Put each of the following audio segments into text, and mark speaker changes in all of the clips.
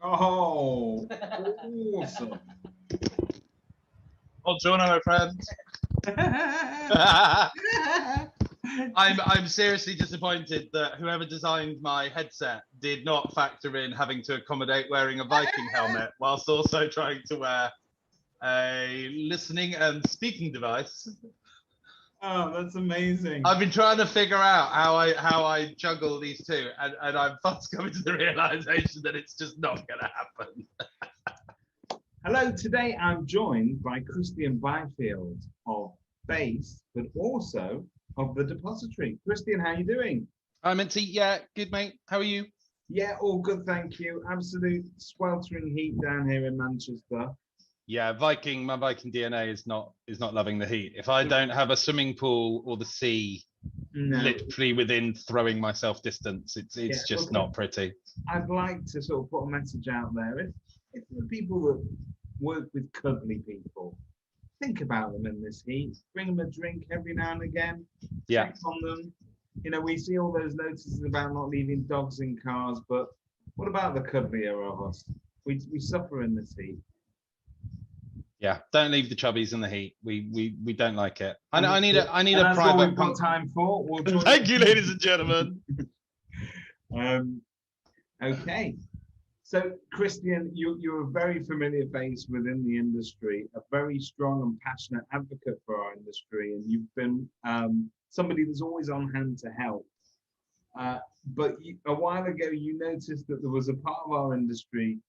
Speaker 1: Oh, awesome.
Speaker 2: Buongiorno, my friends. I'm seriously disappointed that whoever designed my headset did not factor in having to accommodate wearing a Viking helmet whilst also trying to wear a listening and speaking device.
Speaker 1: Oh, that's amazing.
Speaker 2: I've been trying to figure out how I juggle these two, and I'm fast coming to the realization that it's just not going to happen.
Speaker 1: Hello, today I'm joined by Christian Byfield of Base, but also of the Depositary. Christian, how are you doing?
Speaker 2: I'm Minty. Yeah, good mate. How are you?
Speaker 1: Yeah, all good, thank you. Absolute sweltering heat down here in Manchester.
Speaker 2: Yeah, my Viking DNA is not loving the heat. If I don't have a swimming pool or the sea literally within throwing myself distance, it's just not pretty.
Speaker 1: I'd like to sort of put a message out there. If the people that work with cuddly people, think about them in this heat. Bring them a drink every now and again.
Speaker 2: Yeah.
Speaker 1: Check on them. You know, we see all those notices about not leaving dogs in cars, but what about the cuddlier of us? We suffer in this heat.
Speaker 2: Yeah, don't leave the chubbies in the heat. We don't like it. I need a
Speaker 1: that's
Speaker 2: private.
Speaker 1: What we've got time for.
Speaker 2: Thank you, ladies and gentlemen.
Speaker 1: Okay. So, Christian, you're a very familiar face within the industry, a very strong and passionate advocate for our industry, and you've been somebody that's always on hand to help. But a while ago, you noticed that there was a part of our industry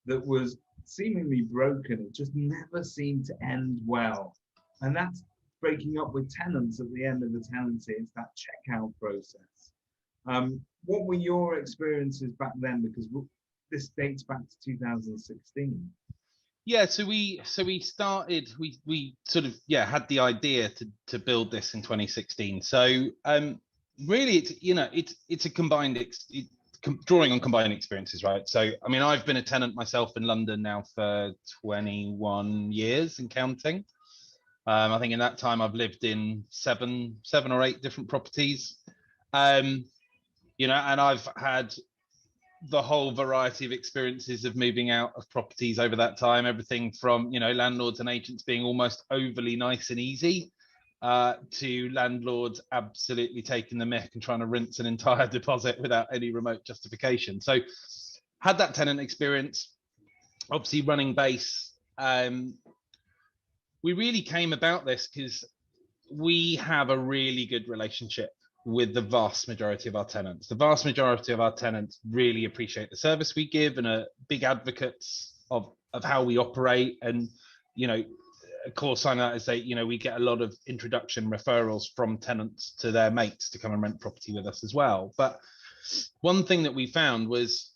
Speaker 1: that was seemingly broken. It just never seemed to end well. And that's breaking up with tenants at the end of the tenancy. It's that checkout process. What were your experiences back then? Because this dates back to 2016.
Speaker 2: Yeah, so we started, we sort of had the idea to build this in 2016. So really it's a combined drawing on combined experiences, right? So I mean, I've been a tenant myself in London now for 21 years and counting. I think in that time I've lived in seven or eight different properties. And I've had the whole variety of experiences of moving out of properties over that time, everything from landlords and agents being almost overly nice and easy, to landlords absolutely taking the mick and trying to rinse an entire deposit without any remote justification. So had that tenant experience, obviously running Base. We really came about this because we have a really good relationship with the vast majority of our tenants. The vast majority of our tenants really appreciate the service we give and are big advocates of how we operate. And, of course, I know say, we get a lot of introduction referrals from tenants to their mates to come and rent property with us as well. But one thing that we found was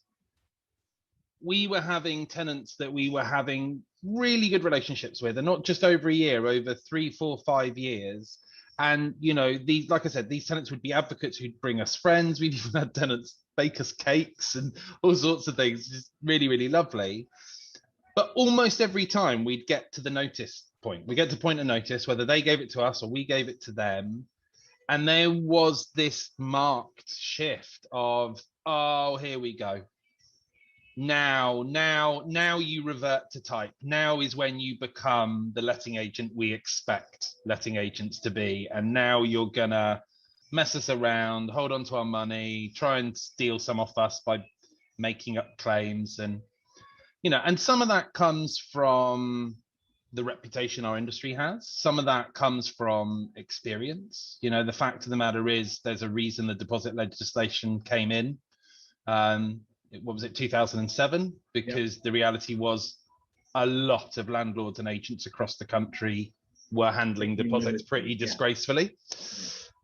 Speaker 2: we were having tenants that we were having really good relationships with, and not just over a year, over 3, 4, 5 years. And these, like I said, these tenants would be advocates who'd bring us friends. We'd even had tenants bake us cakes and all sorts of things. Just really, really lovely. But almost every time we'd get to the notice point, we get to point of notice, whether they gave it to us or we gave it to them. And there was this marked shift of, oh, here we go. Now you revert to type. Now is when you become the letting agent we expect letting agents to be. And now you're gonna mess us around, hold on to our money, try and steal some off us by making up claims. And, and some of that comes from the reputation our industry has. Some of that comes from experience. The fact of the matter is there's a reason the deposit legislation came in. What was it, 2007? Because the reality was a lot of landlords and agents across the country were handling deposits pretty disgracefully.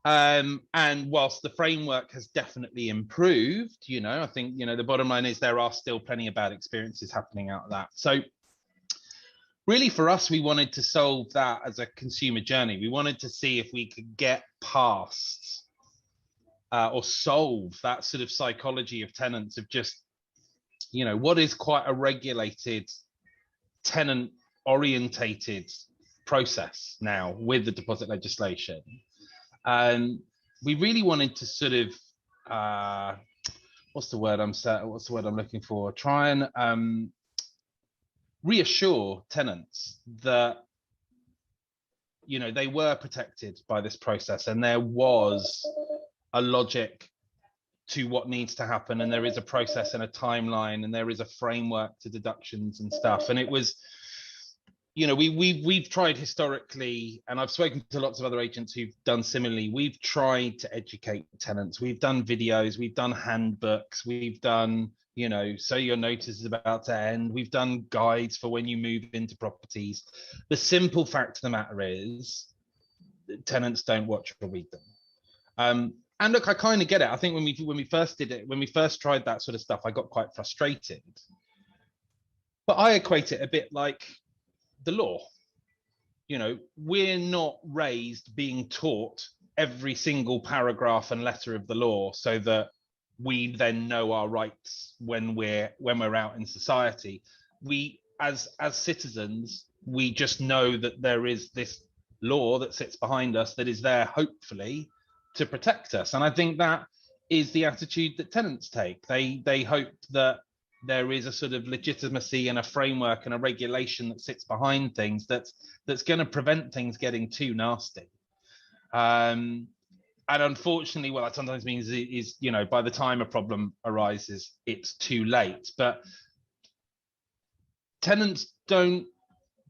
Speaker 2: And whilst the framework has definitely improved, I think, the bottom line is there are still plenty of bad experiences happening out of that. So really for us, we wanted to solve that as a consumer journey. We wanted to see if we could get past or solve that sort of psychology of tenants of just, what is quite a regulated, tenant orientated process now with the deposit legislation. And we really wanted to sort of what's the word I'm looking for? Try and reassure tenants that, you know, they were protected by this process and there was a logic to what needs to happen, and there is a process and a timeline, and there is a framework to deductions and stuff. And it was, you know, we've tried historically, and I've spoken to lots of other agents who've done similarly. We've tried to educate tenants. We've done videos, we've done handbooks, we've done, you know, so your notice is about to end. We've done guides for when you move into properties. The simple fact of the matter is tenants don't watch or read them. And look, I kind of get it. I think when we first did it, when we first tried that sort of stuff, I got quite frustrated. But I equate it a bit like the law. You know, we're not raised being taught every single paragraph and letter of the law so that we then know our rights when we're out in society. We, as citizens, we just know that there is this law that sits behind us that is there, hopefully, to protect us. And I think that is the attitude that tenants take. They hope that there is a sort of legitimacy and a framework and a regulation that sits behind things that's going to prevent things getting too nasty. And unfortunately, what that sometimes means is, you know, by the time a problem arises, it's too late. But tenants don't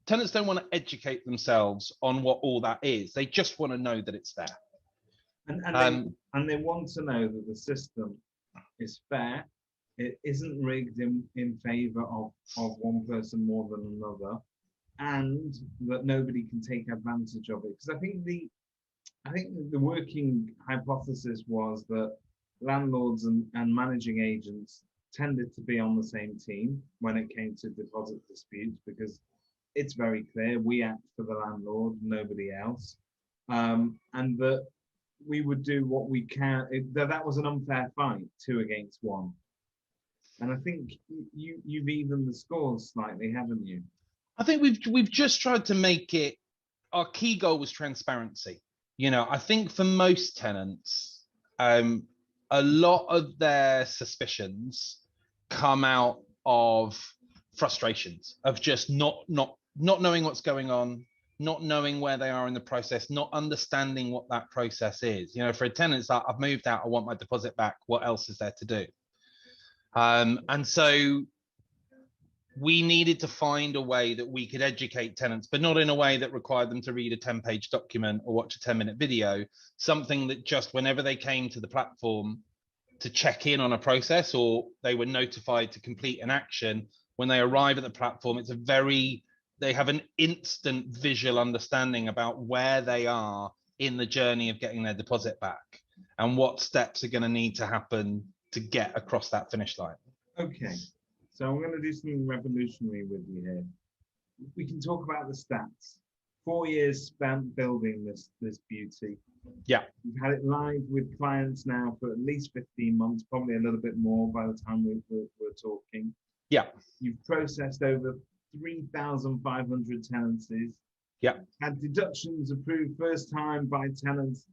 Speaker 2: want to educate themselves on what all that is. They just want to know that it's there.
Speaker 1: And they want to know that the system is fair. It isn't rigged in favor of one person more than another, and that nobody can take advantage of it. Because I think the working hypothesis was that landlords and managing agents tended to be on the same team when it came to deposit disputes, because it's very clear we act for the landlord, nobody else, and that we would do what we can. That was an unfair fight, 2 against 1. And I think you've evened the scores slightly, haven't you?
Speaker 2: I think we've just tried to make it. Our key goal was transparency. You know, I think for most tenants, a lot of their suspicions come out of frustrations of just not knowing what's going on, not knowing where they are in the process, not understanding what that process is. You know, for a tenant, it's like, I've moved out, I want my deposit back. What else is there to do? And so we needed to find a way that we could educate tenants, but not in a way that required them to read a 10-page document or watch a 10-minute video, something that just whenever they came to the platform to check in on a process or they were notified to complete an action, when they arrive at the platform, they have an instant visual understanding about where they are in the journey of getting their deposit back and what steps are going to need to happen to get across that finish line.
Speaker 1: Okay, so I'm going to do something revolutionary with you here. We can talk about the stats. 4 years spent building this beauty.
Speaker 2: Yeah.
Speaker 1: We've had it live with clients now for at least 15 months, probably a little bit more by the time we're talking.
Speaker 2: Yeah.
Speaker 1: You've processed over 3,500 tenancies.
Speaker 2: Yeah.
Speaker 1: Had deductions approved first time by tenants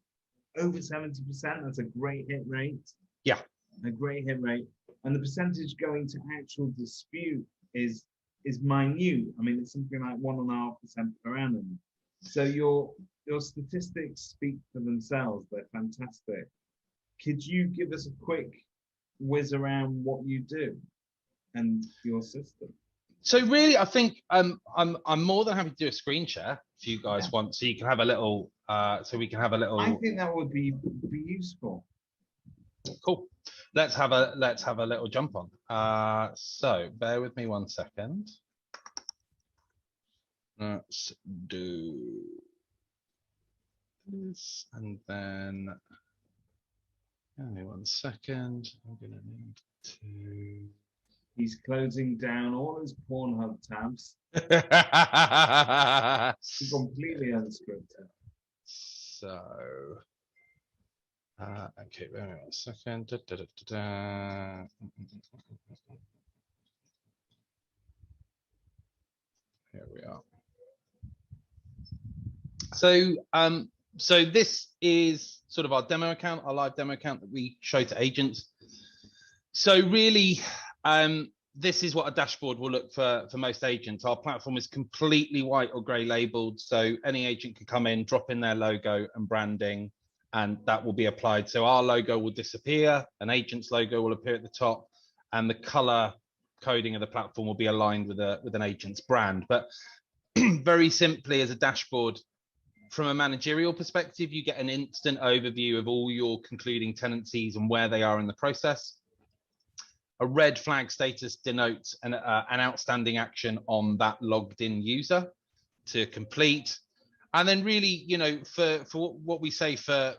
Speaker 1: over 70%. That's a great hit rate.
Speaker 2: Yeah.
Speaker 1: A great hit rate. And the percentage going to actual dispute is minute. I mean, it's something like 1.5% per annum. So your statistics speak for themselves. They're fantastic. Could you give us a quick whiz around what you do and your system?
Speaker 2: So really, I think I'm more than happy to do a screen share if you guys want, so you can have a little. So we can have a little.
Speaker 1: I think that would be useful.
Speaker 2: Cool. Let's have a little jump on. So bear with me 1 second. Let's do this, and then give me 1 second. I'm gonna need to.
Speaker 1: He's closing down all his Pornhub tabs. Completely unscripted.
Speaker 2: So, okay, wait a second. Here we are. So this is sort of our demo account, our live demo account that we show to agents. So really, this is what a dashboard will look for most agents. Our platform is completely white or grey labeled, so any agent can come in, drop in their logo and branding, and that will be applied. So our logo will disappear, an agent's logo will appear at the top, and the color coding of the platform will be aligned with an agent's brand. But very simply, as a dashboard, from a managerial perspective, you get an instant overview of all your concluding tenancies and where they are in the process. A red flag status denotes an outstanding action on that logged in user to complete. And then really, you know, for what we say for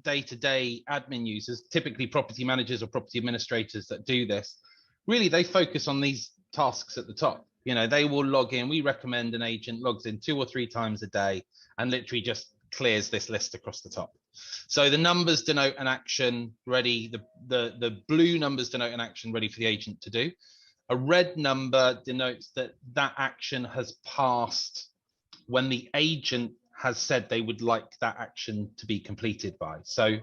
Speaker 2: day-to-day admin users, typically property managers or property administrators that do this, really they focus on these tasks at the top. You know, they will log in. We recommend an agent logs in 2 or 3 times a day and literally just clears this list across the top. So the numbers denote an action ready. The blue numbers denote an action ready for the agent to do. A red number denotes that that action has passed when the agent has said they would like that action to be completed by. So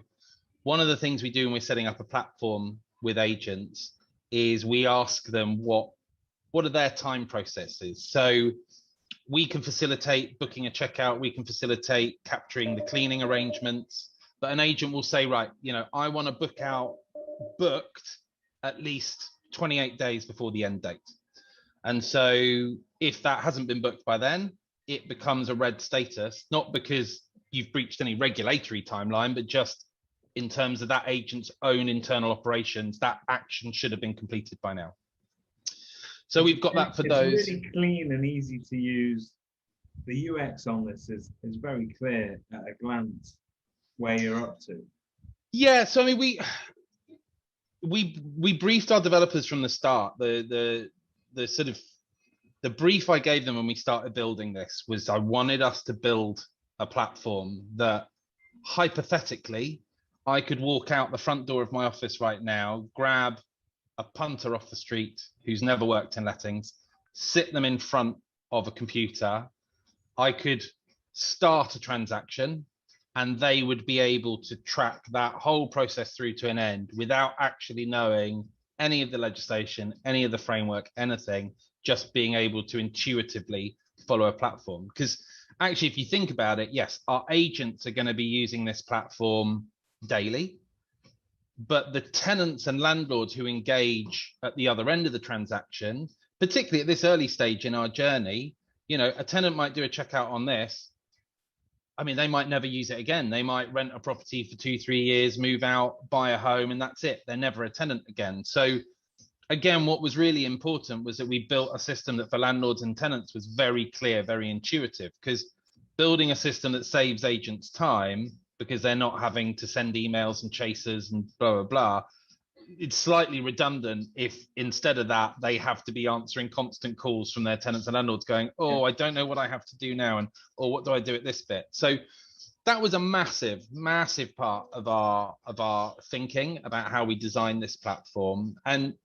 Speaker 2: one of the things we do when we're setting up a platform with agents is we ask them what are their time processes. So we can facilitate booking a checkout, we can facilitate capturing the cleaning arrangements, but an agent will say, right, you know, I want to booked at least 28 days before the end date. And so if that hasn't been booked by then, it becomes a red status, not because you've breached any regulatory timeline, but just in terms of that agent's own internal operations, that action should have been completed by now. So we've got that for those.
Speaker 1: It's really clean and easy to use. The UX on this is very clear at a glance where you're up to.
Speaker 2: Yeah, so I mean, we briefed our developers from the start. The sort of the brief I gave them when we started building this was I wanted us to build a platform that hypothetically I could walk out the front door of my office right now, grab a punter off the street who's never worked in lettings, sit them in front of a computer. I could start a transaction and they would be able to track that whole process through to an end without actually knowing any of the legislation, any of the framework, anything, just being able to intuitively follow a platform. Because actually, if you think about it, yes, our agents are going to be using this platform daily, but the tenants and landlords who engage at the other end of the transaction, particularly at this early stage in our journey, you know, a tenant might do a checkout on this. I mean, they might never use it again. They might rent a property for 2-3 years, move out, buy a home, and that's it. They're never a tenant again. So again, what was really important was that we built a system that for landlords and tenants was very clear, very intuitive, because building a system that saves agents time because they're not having to send emails and chasers and blah, blah, blah. It's slightly redundant if instead of that, they have to be answering constant calls from their tenants and landlords going, oh, I don't know what I have to do now. And, or what do I do at this bit? So that was a massive, massive part of our thinking about how we designed this platform. And,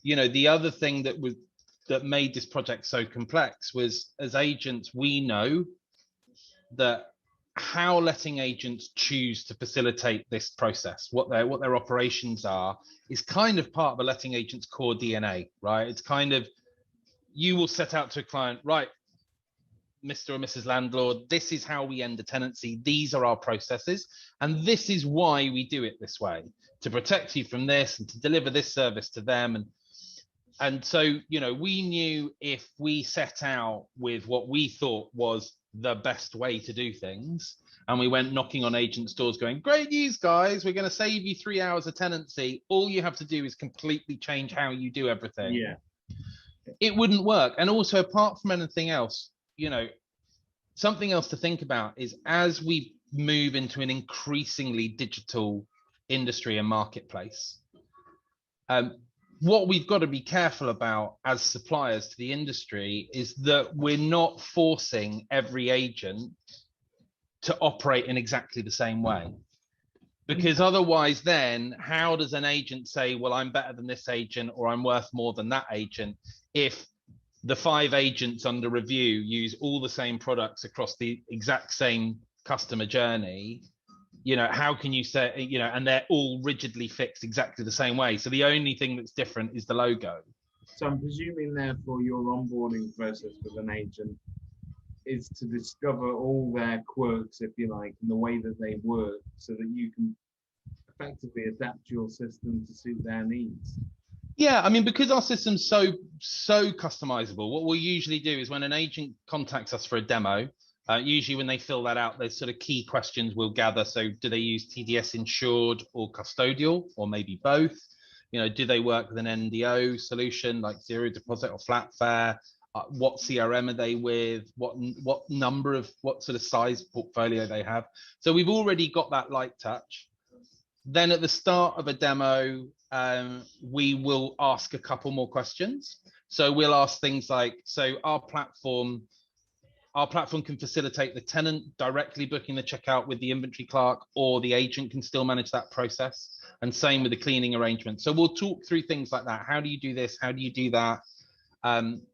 Speaker 2: you know, the other thing that made this project so complex was as agents, we know that how letting agents choose to facilitate this process, what their operations are, is kind of part of a letting agent's core DNA, right? It's kind of, you will set out to a client, right, Mr. or Mrs. Landlord, this is how we end a tenancy. These are our processes. And this is why we do it this way, to protect you from this and to deliver this service to them. And so, you know, we knew if we set out with what we thought was the best way to do things, and we went knocking on agents' doors going, great news, guys, we're going to save you 3 hours of tenancy. All you have to do is completely change how you do everything.
Speaker 1: Yeah.
Speaker 2: It wouldn't work. And also, apart from anything else, you know, something else to think about is as we move into an increasingly digital industry and marketplace, what we've got to be careful about as suppliers to the industry is that we're not forcing every agent to operate in exactly the same way. Because otherwise then, how does an agent say, well, I'm better than this agent or I'm worth more than that agent, if the 5 agents under review use all the same products across the exact same customer journey? how can you say, and they're all rigidly fixed exactly the same way. So the only thing that's different is the logo.
Speaker 1: So I'm presuming, therefore, your onboarding process with an agent is to discover all their quirks, if you like, and the way that they work, so that you can effectively adapt your system to suit their needs.
Speaker 2: Yeah, I mean, because our system's so customizable, what we'll usually do is when an agent contacts us for a demo, usually when they fill that out, there's sort of key questions we'll gather. So do they use TDS insured or custodial, or maybe both? Do they work with an NDO solution like zero deposit or flat fare? What CRM are they with? What sort of size portfolio they have? So we've already got that light touch. Then at the start of a demo, we will ask a couple more questions. So we'll ask things like, so our platform can facilitate the tenant directly booking the checkout with the inventory clerk, or the agent can still manage that process. And same with the cleaning arrangement. So we'll talk through things like that. How do you do this? How do you do that?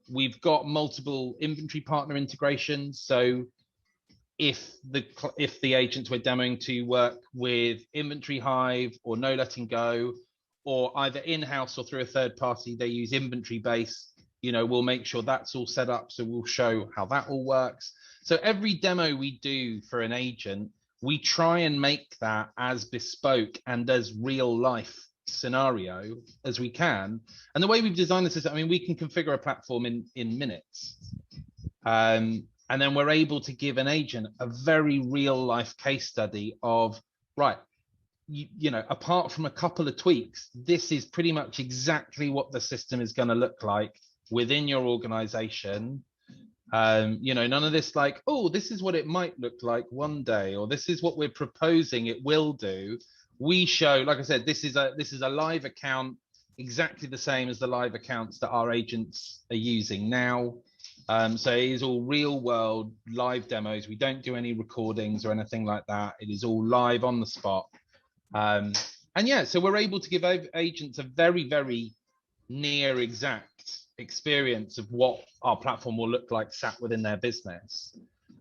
Speaker 2: We've got multiple inventory partner integrations. So if the agents we're demoing to work with Inventory Hive or No Letting Go, or either in-house or through a third party, they use Inventory Base, we'll make sure that's all set up. So we'll show how that all works. So every demo we do for an agent, we try and make that as bespoke and as real life scenario as we can. And the way we've designed this is, we can configure a platform in minutes. And then we're able to give an agent a very real life case study of, right, apart from a couple of tweaks, this is pretty much exactly what the system is going to look like within your organization. None of this like, oh, this is what it might look like one day, or this is what we're proposing it will do. We show, like I said, this is a live account, exactly the same as the live accounts that our agents are using now. So it is all real world live demos. We don't do any recordings or anything like that. It is all live on the spot. And yeah, so we're able to give agents a very, very near exact experience of what our platform will look like sat within their business.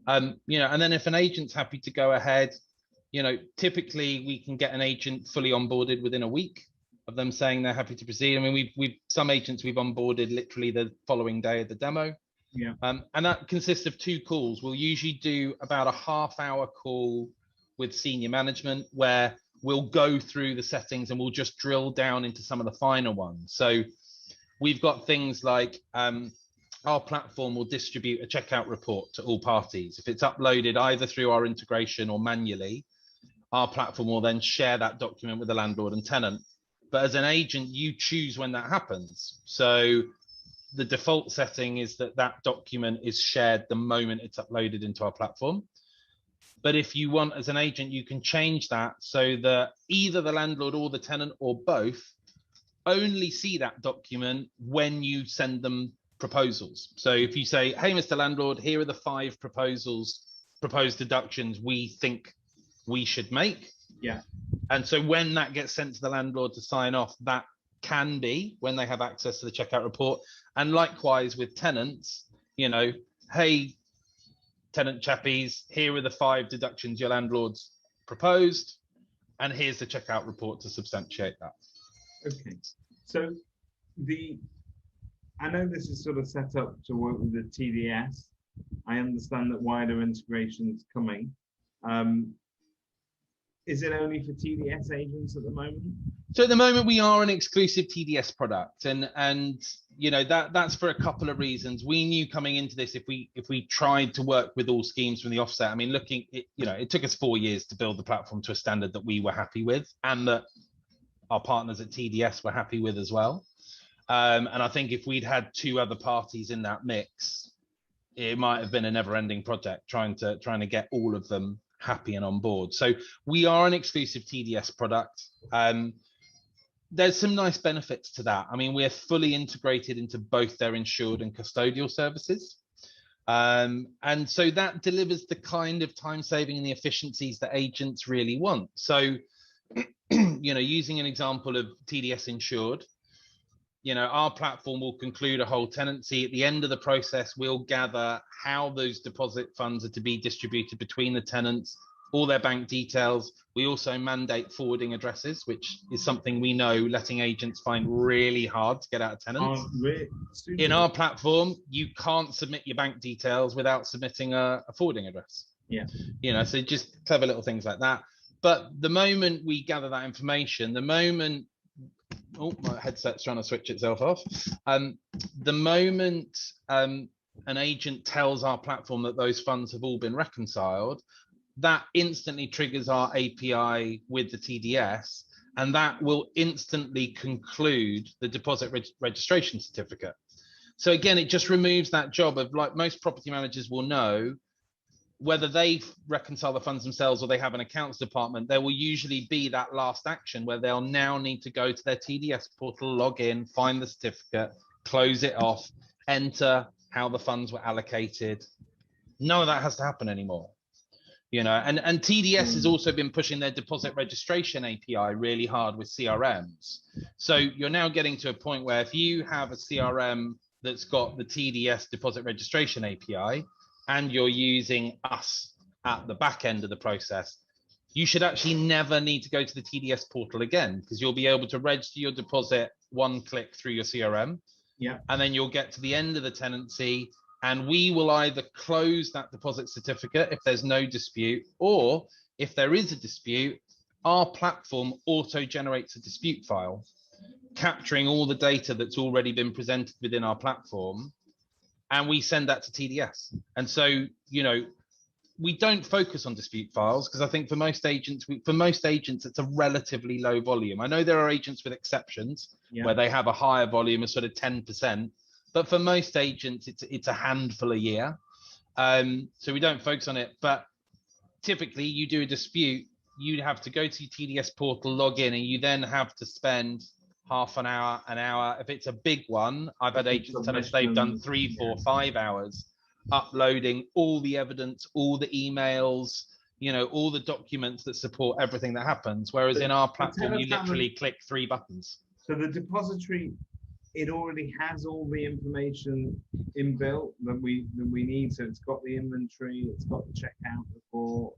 Speaker 2: And then if an agent's happy to go ahead, typically we can get an agent fully onboarded within a week of them saying they're happy to proceed. We've some agents we've onboarded literally the following day of the demo.
Speaker 1: Yeah.
Speaker 2: And that consists of 2 calls. We'll usually do about a half-hour call with senior management where we'll go through the settings and we'll just drill down into some of the finer ones. So we've got things like our platform will distribute a checkout report to all parties. If it's uploaded either through our integration or manually, our platform will then share that document with the landlord and tenant. But as an agent, you choose when that happens. So the default setting is that document is shared the moment it's uploaded into our platform. But if you want, as an agent, you can change that so that either the landlord or the tenant or both only see that document when you send them proposals. So if you say, hey, Mr. Landlord, here are the 5 proposed deductions we think we should make.
Speaker 1: Yeah.
Speaker 2: And so when that gets sent to the landlord to sign off, that can be when they have access to the checkout report. And likewise with tenants, hey, tenant chappies, here are the 5 deductions your landlord's proposed, and here's the checkout report to substantiate that.
Speaker 1: Okay, so I know this is sort of set up to work with the TDS. I understand that wider integration is coming. Is it only for TDS agents at the moment?
Speaker 2: So at the moment we are an exclusive TDS product, and that's for a couple of reasons. We knew coming into this, if we tried to work with all schemes from the offset, it took us 4 years to build the platform to a standard that we were happy with, and that our partners at TDS were happy with as well. And I think if we'd had 2 other parties in that mix, it might have been a never-ending project trying to get all of them happy and on board. So we are an exclusive TDS product. There's some nice benefits to that. We're fully integrated into both their insured and custodial services. And so that delivers the kind of time saving and the efficiencies that agents really want. So, using an example of TDS insured, our platform will conclude a whole tenancy. At the end of the process, we'll gather how those deposit funds are to be distributed between the tenants all their bank details. We also mandate forwarding addresses, which is something we know letting agents find really hard to get out of tenants. In our platform, you can't submit your bank details without submitting a forwarding address.
Speaker 1: Yeah.
Speaker 2: You know, so just clever little things like that. But the moment we gather that information, the moment, oh, my headset's trying to switch itself off. The moment an agent tells our platform that those funds have all been reconciled, that instantly triggers our API with the TDS, and that will instantly conclude the deposit registration certificate. So again, it just removes that job of, like most property managers will know, whether they reconcile the funds themselves or they have an accounts department, there will usually be that last action where they'll now need to go to their TDS portal, log in, find the certificate, close it off, enter how the funds were allocated. None of that has to happen anymore. You know, and TDS has also been pushing their deposit registration API really hard with CRMs. So you're now getting to a point where if you have a CRM that's got the TDS deposit registration API and you're using us at the back end of the process, you should actually never need to go to the TDS portal again, because you'll be able to register your deposit one click through your CRM.
Speaker 1: Yeah.
Speaker 2: And then you'll get to the end of the tenancy, and we will either close that deposit certificate if there's no dispute, or if there is a dispute, our platform auto generates a dispute file, capturing all the data that's already been presented within our platform, and we send that to TDS. And so, you know, we don't focus on dispute files because I think for most agents, it's a relatively low volume. I know there are agents with exceptions where they have a higher volume of sort of 10%, but for most agents, it's a handful a year. So we don't focus on it. But typically, you do a dispute, you'd have to go to your TDS portal, log in, and you then have to spend half an hour, an hour. If it's a big one, I've had agents tell us they've done 3, 4, 5 hours uploading all the evidence, all the emails, you know, all the documents that support everything that happens. Whereas in our platform, you literally click 3 buttons.
Speaker 1: So the depository, it already has all the information inbuilt that we need. So it's got the inventory, it's got the checkout report,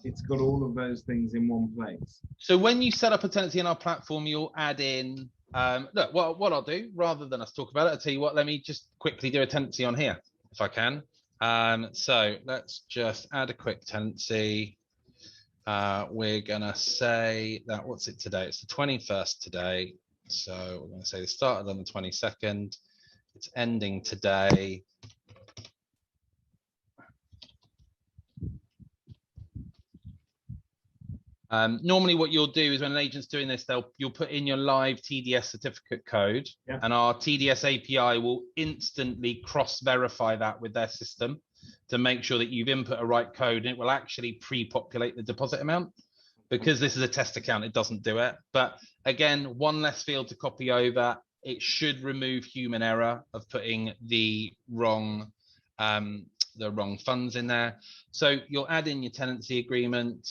Speaker 1: it's got all of those things in one place.
Speaker 2: So when you set up a tenancy in our platform, you'll add in, look, what I'll do, rather than us talk about it, I'll tell you what, let me just quickly do a tenancy on here, if I can. So let's just add a quick tenancy. We're gonna say that, what's it today? It's the 21st today. So we're gonna say it started on the 22nd. It's ending today. Normally what you'll do is when an agent's doing this, you'll put in your live TDS certificate code, and our TDS API will instantly cross-verify that with their system to make sure that you've input a right code, and it will actually pre-populate the deposit amount. Because this is a test account, it doesn't do it. But again, one less field to copy over. It should remove human error of putting the wrong funds in there. So you'll add in your tenancy agreement.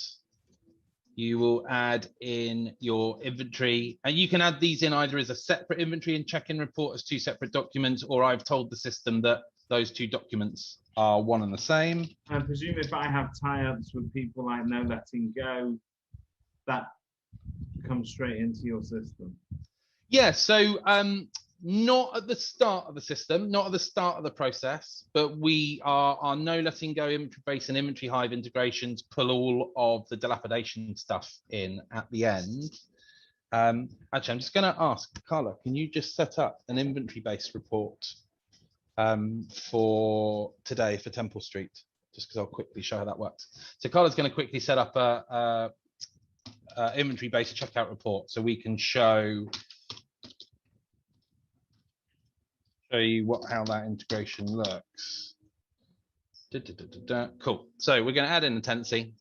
Speaker 2: You will add in your inventory, and you can add these in either as a separate inventory and check-in report as 2 separate documents, or I've told the system that those 2 documents are one and the same.
Speaker 1: I presume if I have tie-ups with people like no letting go, that comes straight into your system.
Speaker 2: Yeah, so not at the start of the system, not at the start of the process, but our no letting go inventory base and inventory hive integrations pull all of the dilapidation stuff in at the end. Actually, I'm just going to ask Carla, can you just set up an inventory based report for today for Temple Street, just because I'll quickly show how that works. So Carla's going to quickly set up a inventory based checkout report so we can show you how that integration looks. Cool. So we're going to add in a tenancy.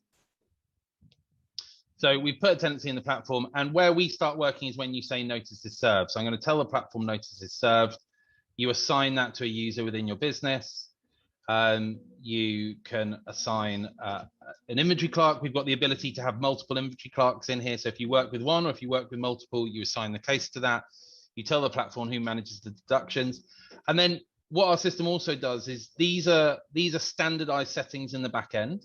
Speaker 2: So we put a tenancy in the platform, and where we start working is when you say notice is served. So I'm going to tell the platform notice is served. You assign that to a user within your business. You can assign an inventory clerk. We've got the ability to have multiple inventory clerks in here. So if you work with one or if you work with multiple, you assign the case to that. You tell the platform who manages the deductions. And then what our system also does is these are standardized settings in the back end.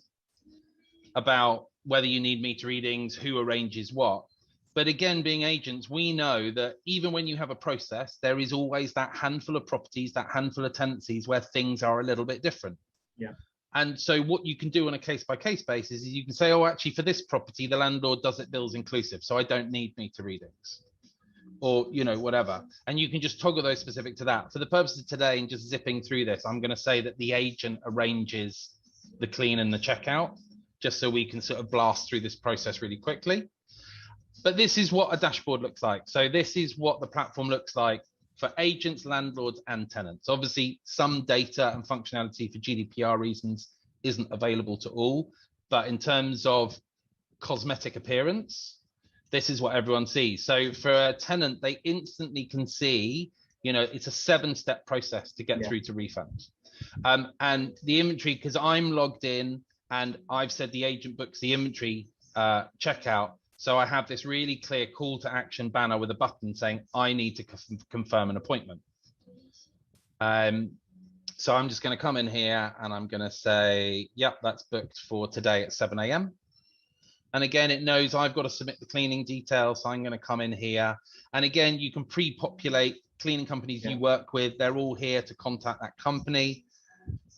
Speaker 2: about whether you need meter readings, who arranges what. But again, being agents, we know that even when you have a process, there is always that handful of properties, that handful of tenancies where things are a little bit different.
Speaker 1: Yeah.
Speaker 2: And so what you can do on a case-by-case basis is you can say, oh, actually, for this property, the landlord does it bills inclusive, so I don't need meter readings, or, you know, whatever. And you can just toggle those specific to that. For the purpose of today and just zipping through this, I'm going to say that the agent arranges the clean and the checkout, just so we can sort of blast through this process really quickly. But this is what a dashboard looks like. So this is what the platform looks like for agents, landlords, and tenants. Obviously, some data and functionality for GDPR reasons isn't available to all, but in terms of cosmetic appearance, this is what everyone sees. So for a tenant, they instantly can see, you know, it's a 7-step process to get through to refund. And the inventory, because I'm logged in and I've said the agent books the inventory checkout, so I have this really clear call to action banner with a button saying, I need to confirm an appointment. So I'm just going to come in here and I'm going to say, yep, that's booked for today at 7 a.m. And again, it knows I've got to submit the cleaning details. So I'm going to come in here. And again, you can pre-populate cleaning companies you work with. They're all here to contact that company.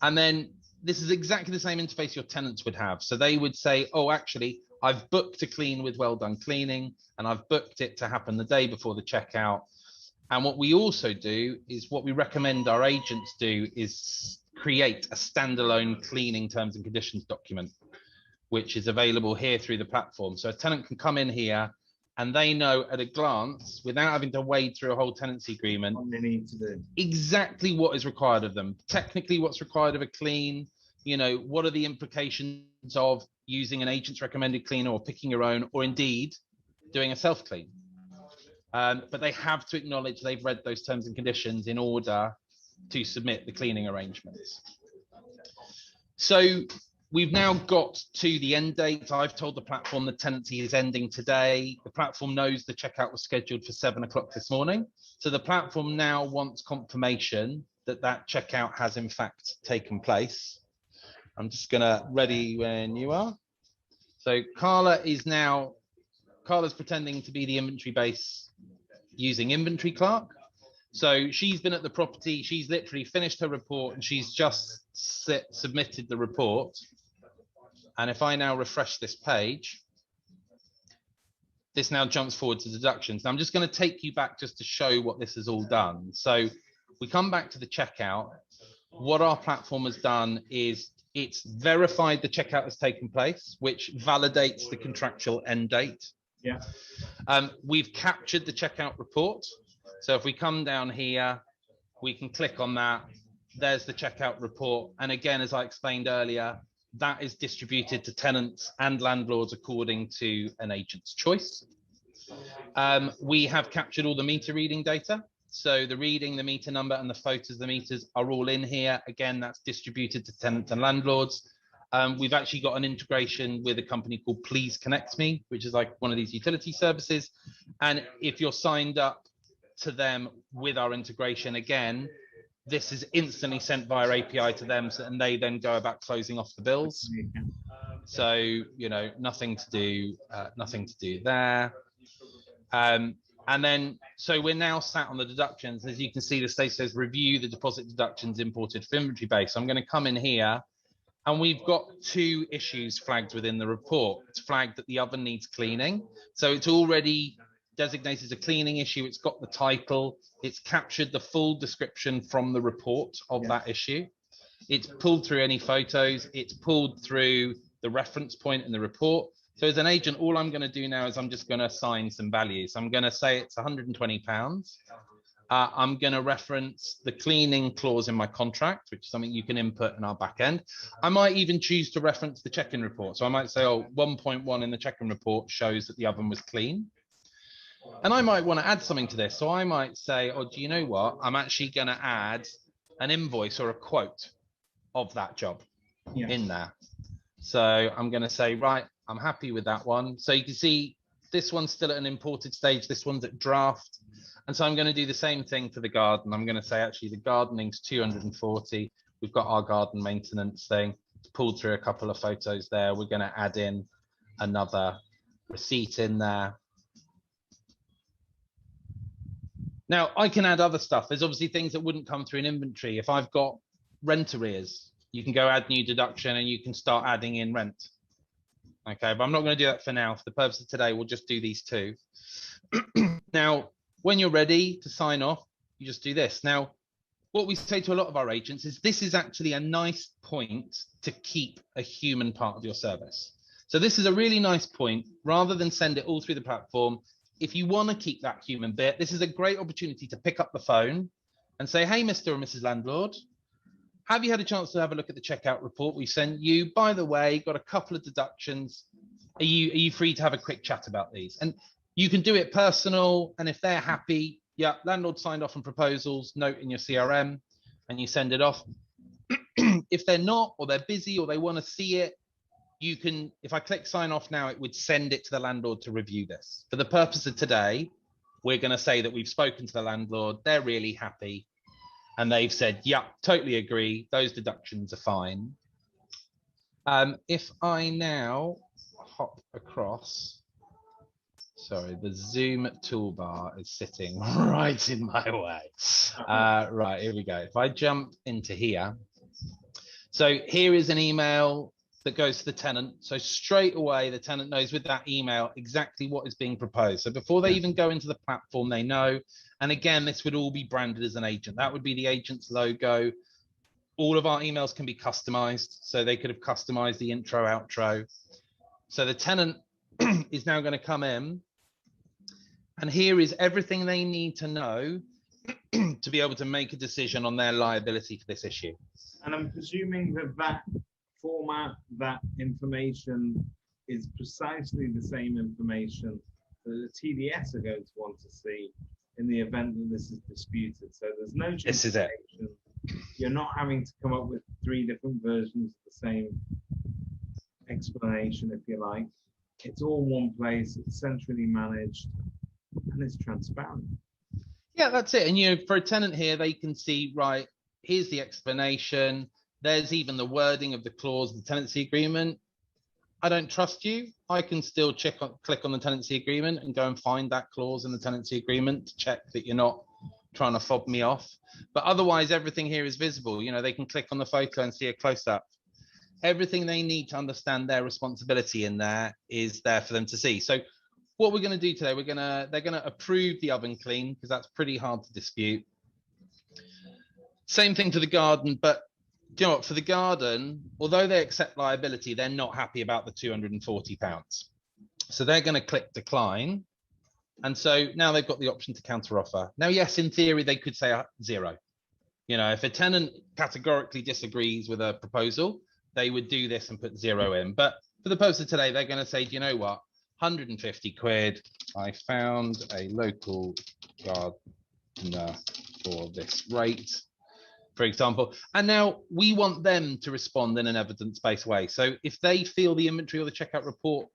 Speaker 2: And then this is exactly the same interface your tenants would have. So they would say, oh, actually, I've booked a clean with Well Done Cleaning, and I've booked it to happen the day before the checkout. And what we also do is what we recommend our agents do is create a standalone cleaning terms and conditions document, which is available here through the platform. So a tenant can come in here and they know at a glance, without having to wade through a whole tenancy agreement,
Speaker 1: What they need to do.
Speaker 2: Exactly what is required of them. Technically, what's required of a clean, you know, what are the implications of using an agent's recommended cleaner or picking your own, or indeed doing a self-clean. But they have to acknowledge they've read those terms and conditions in order to submit the cleaning arrangements. So we've now got to the end date. I've told the platform the tenancy is ending today. The platform knows the checkout was scheduled for 7 o'clock this morning. So the platform now wants confirmation that that checkout has in fact taken place. I'm just gonna ready when you are. So Carla's pretending to be the inventory base using Inventory Clerk. So she's been at the property, she's literally finished her report and she's just submitted the report. And if I now refresh this page, this now jumps forward to deductions. Now I'm just going to take you back just to show what this has all done. So we come back to the checkout. What our platform has done is it's verified the checkout has taken place, which validates the contractual end date.
Speaker 1: Yeah.
Speaker 2: We've captured the checkout report. So if we come down here, we can click on that. There's the checkout report. And again, as I explained earlier, that is distributed to tenants and landlords according to an agent's choice. We have captured all the meter reading data. So the reading, the meter number, and the photos of the meters are all in here. Again, that's distributed to tenants and landlords. We've actually got an integration with a company called Please Connect Me, which is like one of these utility services. And if you're signed up to them with our integration, again, this is instantly sent via API to them, and they then go about closing off the bills. So, you know, nothing to do there. And then, so we're now sat on the deductions. As you can see, the state says review the deposit deductions imported for inventory base. So I'm going to come in here, and we've got 2 issues flagged within the report. It's flagged that the oven needs cleaning. So it's already designated as a cleaning issue. It's got the title. It's captured the full description from the report of that issue. It's pulled through any photos. It's pulled through the reference point in the report. So as an agent, all I'm going to do now is I'm just going to assign some values. I'm going to say it's £120. I'm going to reference the cleaning clause in my contract, which is something you can input in our back end. I might even choose to reference the check-in report. So I might say, oh, 1.1 in the check-in report shows that the oven was clean. And I might want to add something to this. So I might say, oh, do you know what? I'm actually going to add an invoice or a quote of that job in there. So I'm going to say, right, I'm happy with that one. So you can see this one's still at an imported stage. This one's at draft. And so I'm going to do the same thing for the garden. I'm going to say, actually, the gardening's 240. We've got our garden maintenance thing. pulled through a couple of photos there. We're going to add in another receipt in there. Now, I can add other stuff. There's obviously things that wouldn't come through an inventory. If I've got rent arrears, you can go add new deduction and you can start adding in rent. Okay, but I'm not going to do that for now. For the purpose of today, we'll just do these two. Now, when you're ready to sign off, you just do this. Now, what we say to a lot of our agents is this is actually a nice point to keep a human part of your service. So this is a really nice point, rather than send it all through the platform. If you want to keep that human bit, this is a great opportunity to pick up the phone and say, hey, Mr. or Mrs. Landlord, have you had a chance to have a look at the checkout report we sent you? By the way, got a couple of deductions. Are you free to have a quick chat about these? And you can do it personal. And if they're happy, yeah, landlord signed off on proposals, note in your CRM, and you send it off. If they're not, or they're busy, or they want to see it, you can, if I click sign off now, it would send it to the landlord to review this. For the purpose of today, we're going to say that we've spoken to the landlord, they're really happy, and they've said, yeah, totally agree, those deductions are fine. If I now hop across, sorry, the Zoom toolbar is sitting right in my way. Right, here we go. If I jump into here, so here is an email that goes to the tenant. So straight away, the tenant knows with that email exactly what is being proposed. So before they even go into the platform, they know. And again, this would all be branded as an agent. That would be the agent's logo. All of our emails can be customized. So they could have customized the intro, outro. So the tenant is now going to come in. And here is everything they need to know to be able to make a decision on their liability for this issue.
Speaker 1: And I'm presuming that that format, that information is precisely the same information that the TDS are going to want to see in the event that this is disputed. So there's no change.
Speaker 2: This is it.
Speaker 1: You're not having to come up with 3 different versions of the same explanation, if you like. It's all one place, it's centrally managed, and it's transparent.
Speaker 2: Yeah, that's it. And you know, for a tenant here, they can see, right, here's the explanation. There's even the wording of the clause of the tenancy agreement. I don't trust you. I can still click on the tenancy agreement and go and find that clause in the tenancy agreement to check that you're not trying to fob me off. But otherwise, everything here is visible. You know, they can click on the photo and see a close-up. Everything they need to understand their responsibility in there is there for them to see. So what we're going to do today, they're going to approve the oven clean, because that's pretty hard to dispute. Same thing for the garden, but do you know what, for the garden, although they accept liability, they're not happy about the £240. So they're going to click decline. And so now they've got the option to counter offer. Now, yes, in theory, they could say 0. You know, if a tenant categorically disagrees with a proposal, they would do this and put 0 in. But for the purpose of today, they're going to say, do you know what, 150 quid, I found a local gardener for this rate, for example. And now we want them to respond in an evidence-based way. So if they feel the inventory or the checkout report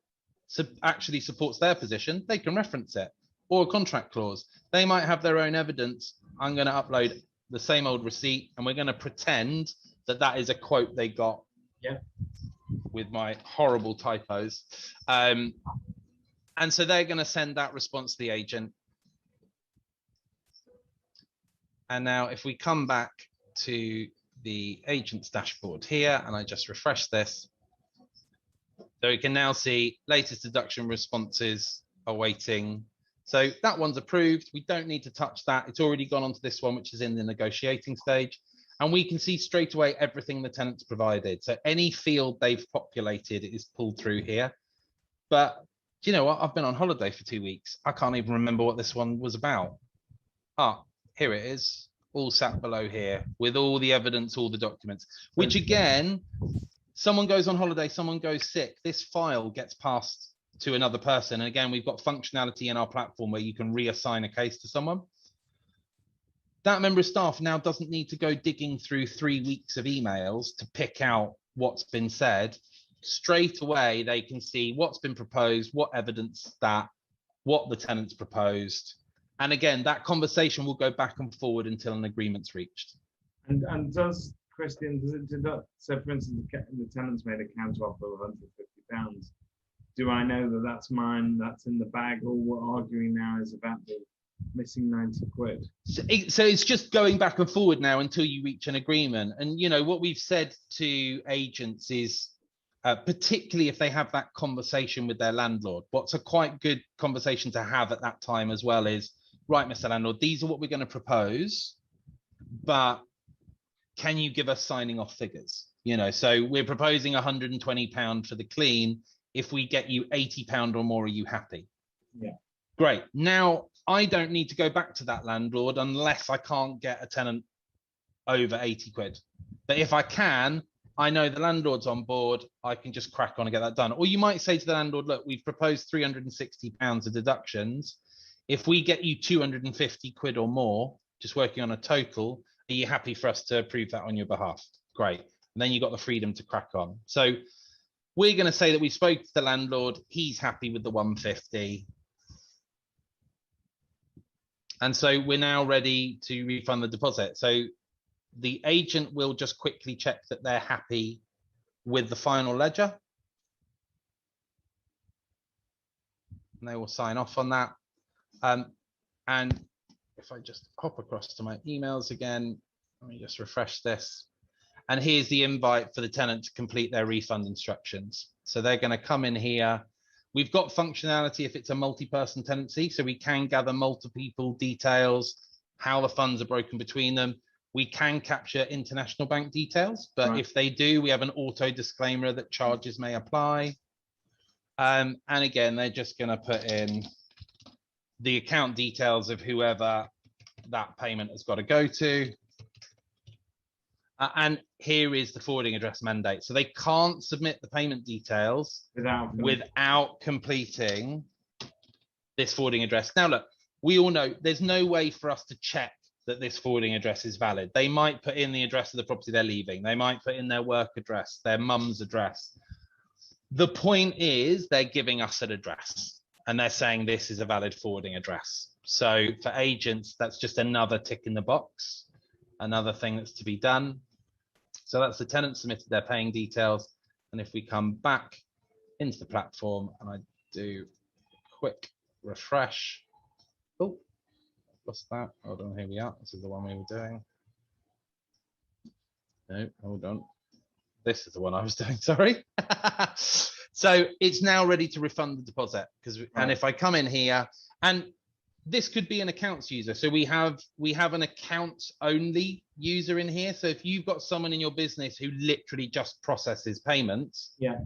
Speaker 2: actually supports their position, they can reference it, or a contract clause. They might have their own evidence. I'm going to upload the same old receipt, and we're going to pretend that that is a quote they got.
Speaker 1: Yeah.
Speaker 2: With my horrible typos. And so they're going to send that response to the agent. And now if we come back to the agent's dashboard here, and I just refresh this, so we can now see latest deduction responses are waiting. So that one's approved. We don't need to touch that. It's already gone on to this one, which is in the negotiating stage. And we can see straight away everything the tenant's provided. So any field they've populated is pulled through here. But do you know what? I've been on holiday for 2 weeks. I can't even remember what this one was about. Ah, here it is, all sat below here with all the evidence, all the documents, which again, someone goes on holiday, someone goes sick, this file gets passed to another person. And again, we've got functionality in our platform where you can reassign a case to someone. That member of staff now doesn't need to go digging through 3 weeks of emails to pick out what's been said. Straight away, they can see what's been proposed, what evidence that, what the tenant's proposed. And again, that conversation will go back and forward until an agreement's reached.
Speaker 1: And does Christian, does it deduct? So, for instance, the tenant's made a counter offer of £150. Do I know that that's mine? That's in the bag. All we're arguing now is about the missing 90 quid.
Speaker 2: So it's just going back and forward now until you reach an agreement. And you know what we've said to agents is, particularly if they have that conversation with their landlord, what's a quite good conversation to have at that time as well is, right, Mr. Landlord, these are what we're going to propose, but can you give us signing off figures? You know, so we're proposing £120 for the clean. If we get you £80 or more, are you happy?
Speaker 1: Yeah.
Speaker 2: Great. Now, I don't need to go back to that landlord unless I can't get a tenant over 80 quid. But if I can, I know the landlord's on board, I can just crack on and get that done. Or you might say to the landlord, look, we've proposed £360 of deductions. If we get you 250 quid or more, just working on a total, are you happy for us to approve that on your behalf? Great. And then you've got the freedom to crack on. So we're going to say that we spoke to the landlord, he's happy with the 150. And so we're now ready to refund the deposit. So the agent will just quickly check that they're happy with the final ledger. And they will sign off on that. And if I just hop across to my emails again, let me just refresh this. And here's the invite for the tenant to complete their refund instructions. So they're going to come in here. We've got functionality if it's a multi-person tenancy, so we can gather multiple details, how the funds are broken between them. We can capture international bank details, but right, if they do, we have an auto disclaimer that charges may apply. And again, they're just going to put in the account details of whoever that payment has got to go to. And here is the forwarding address mandate. So they can't submit the payment details without completing this forwarding address. Now, look, we all know there's no way for us to check that this forwarding address is valid. They might put in the address of the property they're leaving. They might put in their work address, their mum's address. The point is they're giving us an address and they're saying this is a valid forwarding address. So for agents, that's just another tick in the box, another thing that's to be done. So that's the tenant submitted their paying details. And if we come back into the platform and I do a quick refresh. Oh, lost that. Hold on, here we are. This is the one we were doing. No, hold on. This is the one I was doing, sorry. So it's now ready to refund the deposit. And if I come in here, and this could be an accounts user. So we have an accounts only user in here. So if you've got someone in your business who literally just processes payments, yeah,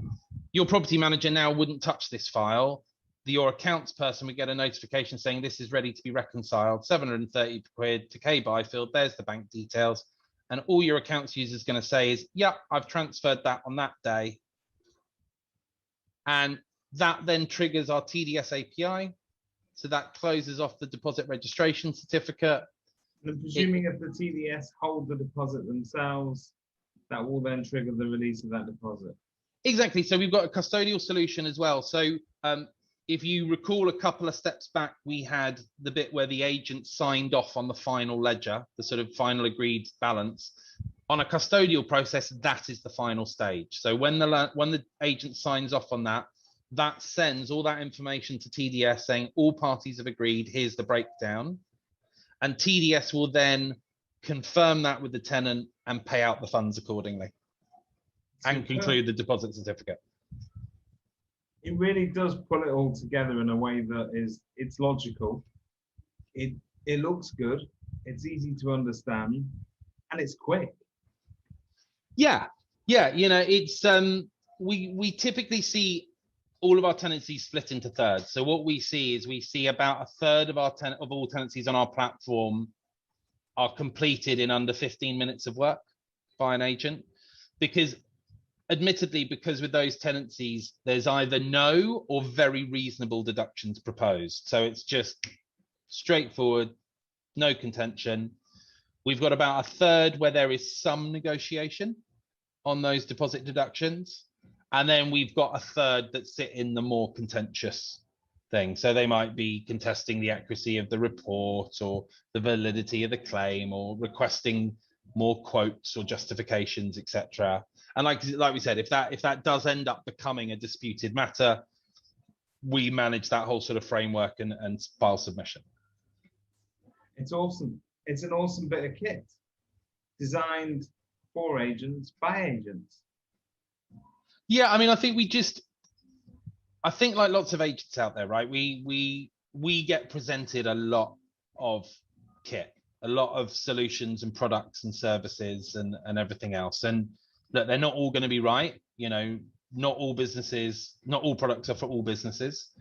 Speaker 2: your property manager now wouldn't touch this file. Your accounts person would get a notification saying this is ready to be reconciled, 730 quid to K Byfield. There's the bank details. And all your accounts user is going to say is, yeah, I've transferred that on that day. And that then triggers our TDS API. So that closes off the deposit registration certificate.
Speaker 1: And presuming if the TDS hold the deposit themselves, that will then trigger the release of that deposit.
Speaker 2: Exactly. So we've got a custodial solution as well. So if you recall a couple of steps back, we had the bit where the agent signed off on the final ledger, the sort of final agreed balance. On a custodial process, that is the final stage. So when the agent signs off on that, that sends all that information to TDS saying all parties have agreed, here's the breakdown. And TDS will then confirm that with the tenant and pay out the funds accordingly and conclude the deposit certificate.
Speaker 1: It really does pull it all together in a way that it's logical. It looks good, it's easy to understand, and it's quick.
Speaker 2: Yeah, you know, it's we typically see all of our tenancies split into thirds. So what we see is we see about a third of all tenancies on our platform are completed in under 15 minutes of work by an agent, because admittedly, because with those tenancies, there's either no or very reasonable deductions proposed. So it's just straightforward, no contention. We've got about a third where there is some negotiation on those deposit deductions. And then we've got a third that sit in the more contentious thing. So they might be contesting the accuracy of the report or the validity of the claim or requesting more quotes or justifications, etc. And like we said, if that does end up becoming a disputed matter, we manage that whole sort of framework and file submission.
Speaker 1: It's awesome. It's an awesome bit of kit, designed for agents by agents.
Speaker 2: Yeah, I mean, I think like lots of agents out there, right? We get presented a lot of kit, a lot of solutions and products and services and everything else. And look, they're not all going to be right. You know, not all products are for all businesses.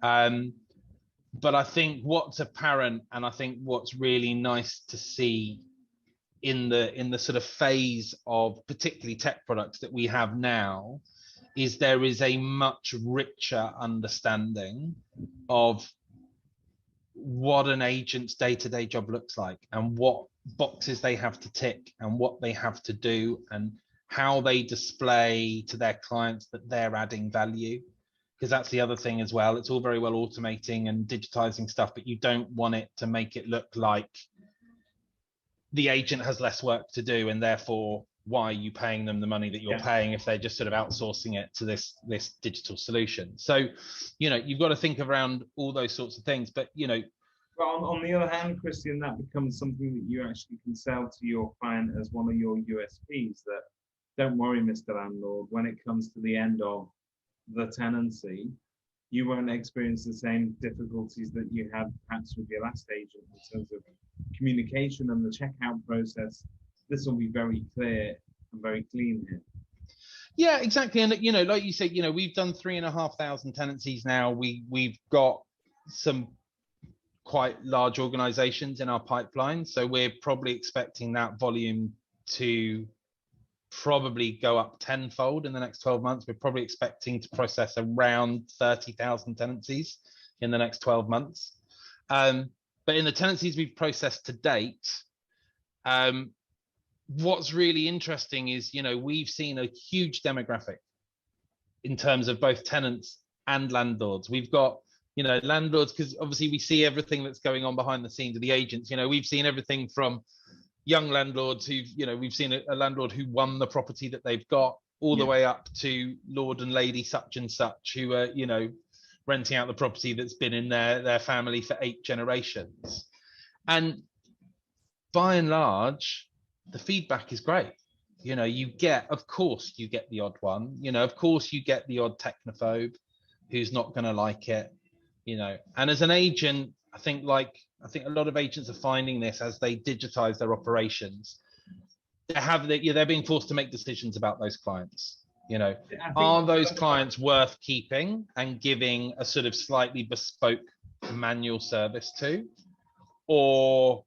Speaker 2: But I think what's apparent, and I think what's really nice to see in the sort of phase of particularly tech products that we have now, is there is a much richer understanding of what an agent's day-to-day job looks like and what boxes they have to tick and what they have to do and how they display to their clients that they're adding value. Because that's the other thing as well. It's all very well automating and digitizing stuff, but you don't want it to make it look like the agent has less work to do, and therefore why are you paying them the money that you're paying if they're just sort of outsourcing it to this digital solution? So, you know, you've got to think around all those sorts of things. But, you know,
Speaker 1: well, on the other hand, Christian, that becomes something that you actually can sell to your client as one of your USPs, that don't worry, Mr. Landlord, when it comes to the end of the tenancy, you won't experience the same difficulties that you had perhaps with your last agent in terms of communication and the checkout process. This will be very clear and very clean here.
Speaker 2: Yeah, exactly. And, you know, like you said, you know, we've done 3,500 tenancies now. We've got some quite large organizations in our pipeline. So we're probably expecting that volume to probably go up tenfold in the next 12 months. We're probably expecting to process around 30,000 tenancies in the next 12 months. But in the tenancies we've processed to date, what's really interesting is, you know, we've seen a huge demographic in terms of both tenants and landlords. We've got, you know, landlords, because obviously we see everything that's going on behind the scenes of the agents. You know, we've seen everything from young landlords who've, you know, we've seen a landlord who won the property that they've got, all the way up to Lord and Lady such and such who are, you know, renting out the property that's been in their family for 8 generations. And by and large, the feedback is great. You know, you get, of course, you get the odd one, you know, of course you get the odd technophobe who's not going to like it, you know. And as an agent, I think a lot of agents are finding this as they digitize their operations. They're being forced to make decisions about those clients. You know, are those clients worth keeping and giving a sort of slightly bespoke manual service to, or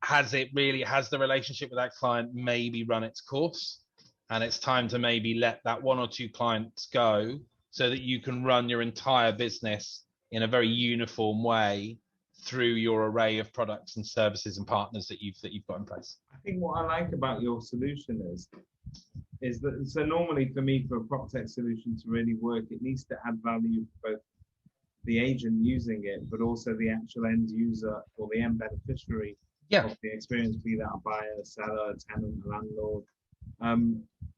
Speaker 2: has the relationship with that client maybe run its course and it's time to maybe let that 1 or 2 clients go so that you can run your entire business in a very uniform way through your array of products and services and partners that you've got in place.
Speaker 1: I think what I like about your solution is that, so normally for me, for a PropTech solution to really work, it needs to add value for both the agent using it, but also the actual end user or the end beneficiary of the experience, be that a buyer, seller, tenant, landlord.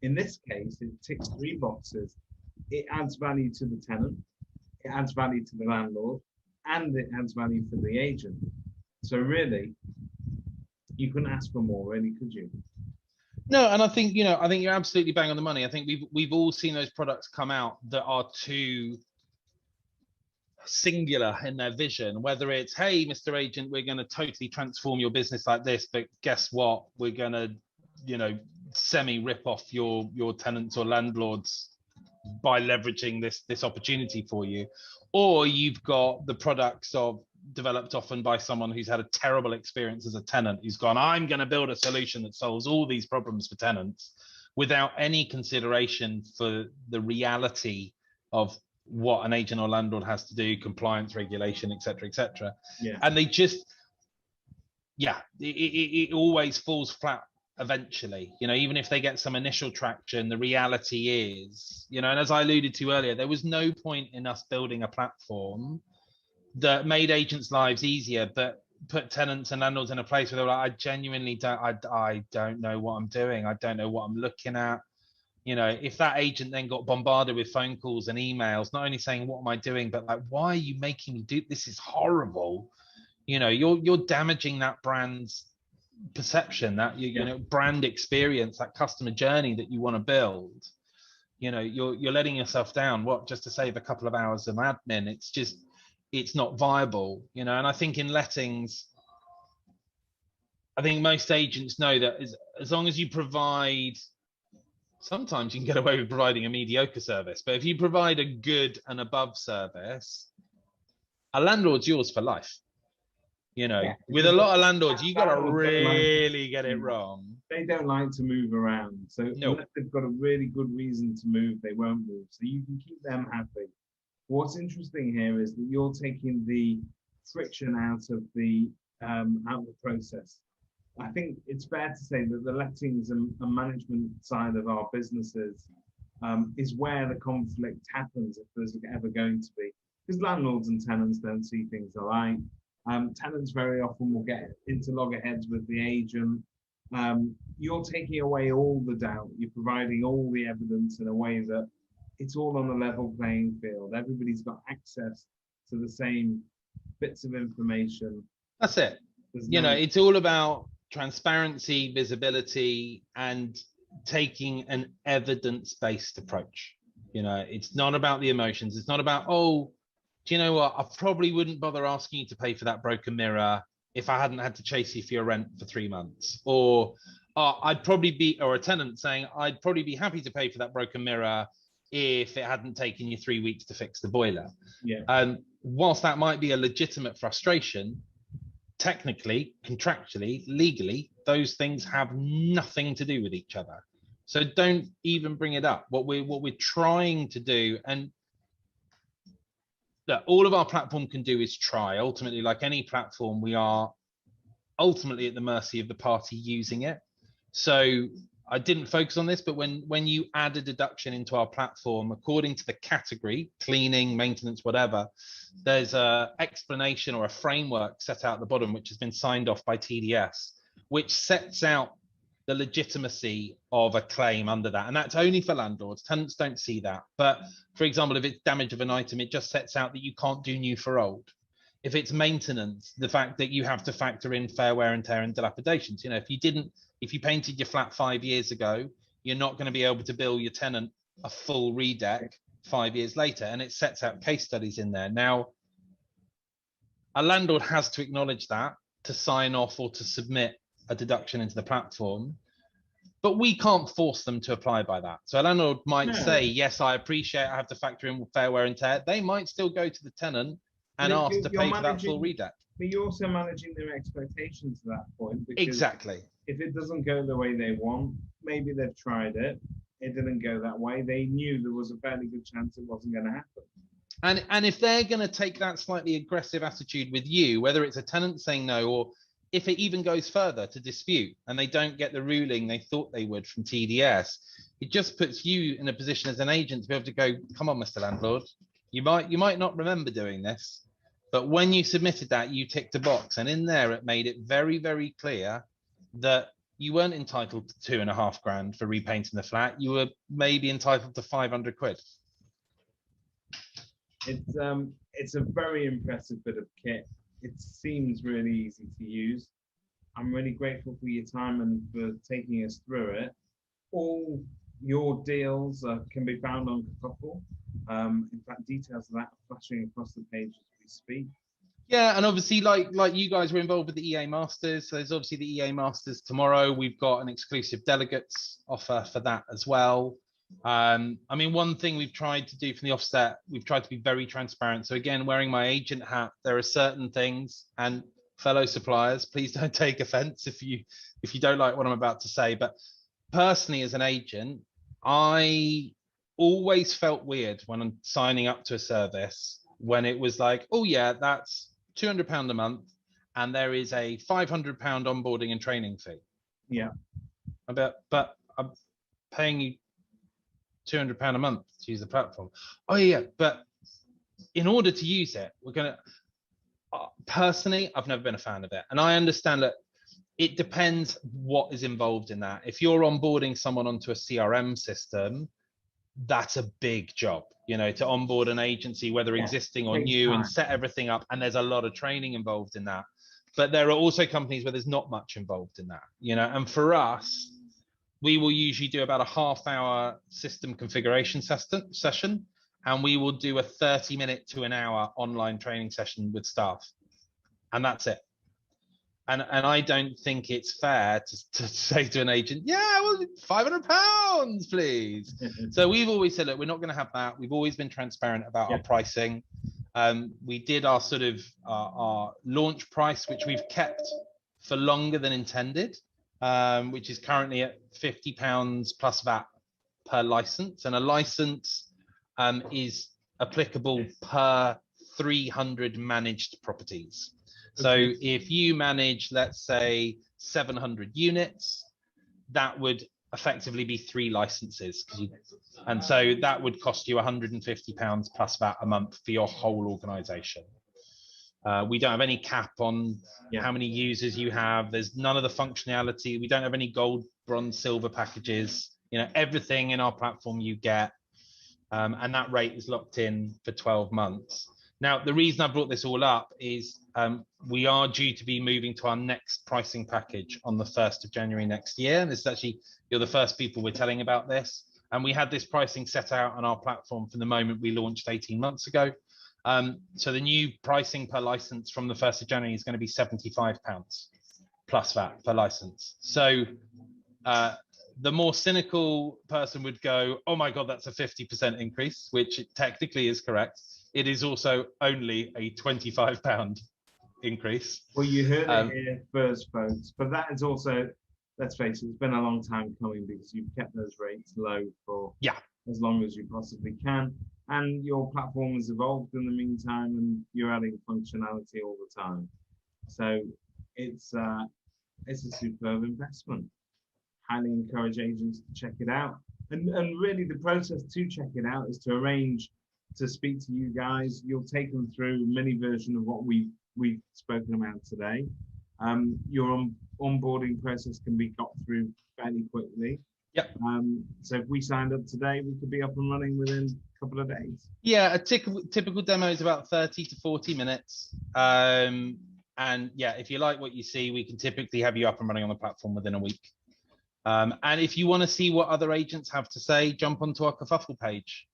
Speaker 1: In this case, it ticks 3 boxes. It adds value to the tenant, it adds value to the landlord, and it adds value for the agent. So really, you couldn't ask for more, really, could you?
Speaker 2: No, and I think you're absolutely bang on the money. I think we've all seen those products come out that are too singular in their vision, whether it's, hey, Mr. Agent, we're going to totally transform your business like this, but guess what? We're going to, you know, semi-rip off your tenants or landlords by leveraging this opportunity for you. Or you've got the products developed often by someone who's had a terrible experience as a tenant, who's gone, I'm going to build a solution that solves all these problems for tenants, without any consideration for the reality of what an agent or landlord has to do, compliance, regulation, etc., etc. And they just, it always falls flat eventually. You know, even if they get some initial traction, the reality is, you know, and as I alluded to earlier, there was no point in us building a platform that made agents' lives easier, but put tenants and landlords in a place where they're like, I genuinely don't, I don't know what I'm doing. I don't know what I'm looking at. You know, if that agent then got bombarded with phone calls and emails, not only saying, what am I doing, but like, why are you making me do this? Is horrible. You know, you're damaging that brand's perception, that you know, brand experience, that customer journey that you want to build. You know, you're letting yourself down, what, just to save a couple of hours of admin. It's just, it's not viable, you know. And I think in lettings, I think most agents know that as long as you provide, sometimes you can get away with providing a mediocre service, but if you provide a good and above service, a landlord's yours for life. You know, with a lot of landlords, you got to really get it wrong.
Speaker 1: They don't like to move around. So unless they've got a really good reason to move, they won't move. So you can keep them happy. What's interesting here is that you're taking the friction out of the process. I think it's fair to say that the lettings and management side of our businesses is where the conflict happens, if there's ever going to be. Because landlords and tenants don't see things alike. Tenants very often will get into loggerheads with the agent. You're taking away all the doubt. You're providing all the evidence in a way that it's all on a level playing field. Everybody's got access to the same bits of information.
Speaker 2: That's it. You know, it's all about transparency, visibility, and taking an evidence-based approach. You know, it's not about the emotions. It's not about, oh, do you know what? I probably wouldn't bother asking you to pay for that broken mirror if I hadn't had to chase you for your rent for 3 months. Or I'd probably be, or a tenant saying, I'd probably be happy to pay for that broken mirror if it hadn't taken you 3 weeks to fix the boiler.
Speaker 1: Yeah.
Speaker 2: Whilst that might be a legitimate frustration, technically, contractually, legally, those things have nothing to do with each other. So don't even bring it up. What we're trying to do, and that all of our platform can do, is try. Ultimately, like any platform, we are ultimately at the mercy of the party using it. So I didn't focus on this, but when you add a deduction into our platform, according to the category, cleaning, maintenance, whatever, there's a explanation or a framework set out at the bottom, which has been signed off by TDS, which sets out the legitimacy of a claim under that. And that's only for landlords. Tenants don't see that. But for example, if it's damage of an item, it just sets out that you can't do new for old. If it's maintenance, the fact that you have to factor in fair wear and tear and dilapidations. You know, if you painted your flat 5 years ago, you're not going to be able to bill your tenant a full redeck 5 years later. And it sets out case studies in there. Now, a landlord has to acknowledge that to sign off or to submit a deduction into the platform, but we can't force them to apply by that. So a landlord might say, yes, I appreciate I have to factor in fair wear and tear. They might still go to the tenant and ask to pay for that full redeck.
Speaker 1: But you're also managing their expectations to that point.
Speaker 2: Exactly.
Speaker 1: If it doesn't go the way they want, maybe they've tried it, it didn't go that way. They knew there was a fairly good chance it wasn't going to happen.
Speaker 2: And if they're going to take that slightly aggressive attitude with you, whether it's a tenant saying no, or if it even goes further to dispute and they don't get the ruling they thought they would from TDS, it just puts you in a position as an agent to be able to go, come on, Mr. Landlord, you might not remember doing this, but when you submitted that, you ticked a box, and in there it made it very, very clear that you weren't entitled to £2,500 for repainting the flat. You were maybe entitled to 500 quid.
Speaker 1: It's a very impressive bit of kit. It seems really easy to use. I'm really grateful for your time and for taking us through it. All your deals can be found on Kerfuffle. In fact, details of that are flashing across the page as we speak.
Speaker 2: Yeah, and obviously, like you guys were involved with the EA Masters, so there's obviously the EA Masters tomorrow. We've got an exclusive delegates offer for that as well. I mean, one thing we've tried to do from the offset, we've tried to be very transparent. So again, wearing my agent hat, there are certain things, and fellow suppliers, please don't take offense if you don't like what I'm about to say. But personally, as an agent, I always felt weird when I'm signing up to a service when it was like, oh yeah, that's £200 a month, and there is a £500 onboarding and training fee.
Speaker 1: Yeah.
Speaker 2: But I'm paying you £200 a month to use the platform. Oh yeah, but in order to use it, Personally, I've never been a fan of it. And I understand that it depends what is involved in that. If you're onboarding someone onto a CRM system, that's a big job, you know, to onboard an agency, whether existing or new, and set everything up. And there's a lot of training involved in that. But there are also companies where there's not much involved in that, you know. And for us, we will usually do about a half-hour system configuration session, and we will do a 30-minute to an hour online training session with staff, and that's it. And I don't think it's fair to say to an agent, yeah, well, £500, please. So we've always said, look, we're not going to have that. We've always been transparent about our pricing. We did our sort of our launch price, which we've kept for longer than intended, which is currently at £50 plus VAT per license. And a license is applicable per 300 managed properties. So if you manage, let's say, 700 units, that would effectively be 3 licenses. And so that would cost you £150 plus VAT a month for your whole organization. We don't have any cap on how many users you have. There's none of the functionality. We don't have any gold, bronze, silver packages. You know, everything in our platform you get. And that rate is locked in for 12 months. Now, the reason I brought this all up is we are due to be moving to our next pricing package on the 1st of January next year. And this is actually, you're the first people we're telling about this. And we had this pricing set out on our platform from the moment we launched 18 months ago. So the new pricing per license from the 1st of January is going to be £75 plus VAT per license. So the more cynical person would go, oh my God, that's a 50% increase, which technically is correct. It is also only a £25 increase.
Speaker 1: Well, you heard it here first, folks. But that is also, let's face it, it's been a long time coming because you've kept those rates low for as long as you possibly can. And your platform has evolved in the meantime, and you're adding functionality all the time. So it's a superb investment. Highly encourage agents to check it out. And really the process to check it out is to arrange to speak to you guys. You'll take them through a mini version of what we've spoken about today. Your onboarding process can be got through fairly quickly. Yep. So if we signed up today, we could be up and running within a couple of days. Yeah,
Speaker 2: a typical demo is about 30 to 40 minutes. And yeah, if you like what you see, we can typically have you up and running on the platform within a week. And if you want to see what other agents have to say, jump onto our Kerfuffle page.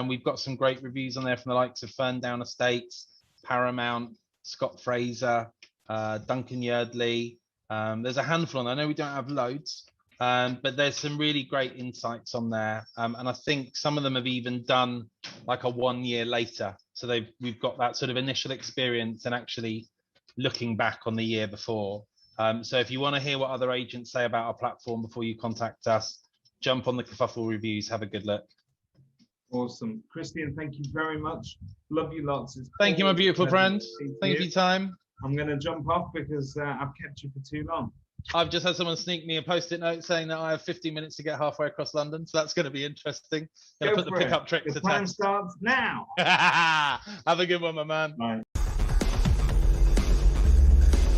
Speaker 2: We've got some great reviews on there from the likes of Ferndown Estates, Paramount, Scott Fraser, Duncan Yardley. There's a handful on there. I know we don't have loads, but there's some really great insights on there. And I think some of them have even done like a 1 year later. So we've got that sort of initial experience and actually looking back on the year before. So if you want to hear what other agents say about our platform before you contact us, jump on the Kerfuffle reviews, have a good look.
Speaker 1: Awesome. Christian, thank you very much. Love you lots.
Speaker 2: Thank you, my beautiful friend. Thank you for your time.
Speaker 1: I'm going to jump off because I've kept you for too long.
Speaker 2: I've just had someone sneak me a post-it note saying that I have 15 minutes to get halfway across London. So that's going to be interesting. Going to put the pickup truck to
Speaker 1: time starts now.
Speaker 2: Have a good one, my man.
Speaker 1: Bye.